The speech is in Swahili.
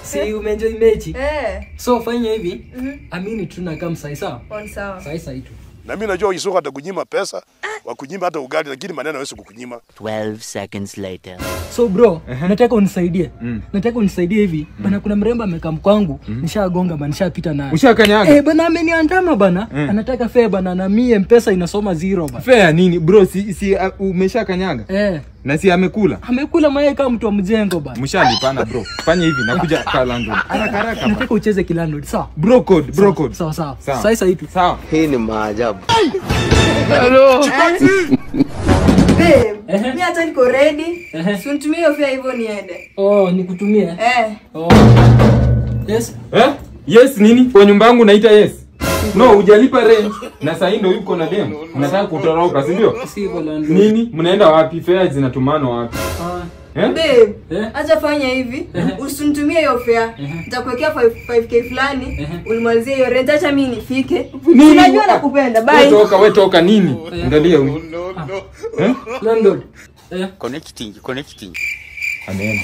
Si umeenjoy mechi? So fanya hivi. Amini tunakaa sawa. Sawa. Sawa tu. Na mimi najua Isoko atakunyima pesa, wakunyima hata ugali, lakini maneno hawezi kukunyima. 12 seconds later. So bro, nataka unisaidie. Nataka unisaidie hivi. Bana kuna mrembo amekaa kwangu, nishagonga bana, nishapita naye. Ushakanyaga? Bana ameniandama bana. Anataka fare bana na mimi M-Pesa inasoma 0 bana. Fare nini bro? Si umeshakanyaga? Na si amekula? Amekula mayai kama mtu wa mjengo bana. Mshalipana bro. Fanya hivi nakuja kwa landlord. Haraka. Nataka ucheze kilandlord. Sawa. Bro code. Sawa. Sasa hitu. Sawa. Hii ni maajabu. Hello. Babe, mimi hata niko ready. Si unitumie hiyo fare hivyo niende. Nikutumie? Yes. Yes nini? Kwa nyumba yangu naita yes. No, hujalipa rent na sasa ndio yuko na demo. Unataka kutoroka, si ndio? Sivyo landlord. Nini? Mnaenda wapi? Fare zinatumana wapi? Babe, acha fanya hivi. Usinitumie hiyo fare. Nitakuwekea 5k fulani. Ulimalizie hiyo rent, acha mimi nifike. Unajua nakupenda. Bye. Wewe toka nini? Angalia huyu. Landlord. Connecting. Amen.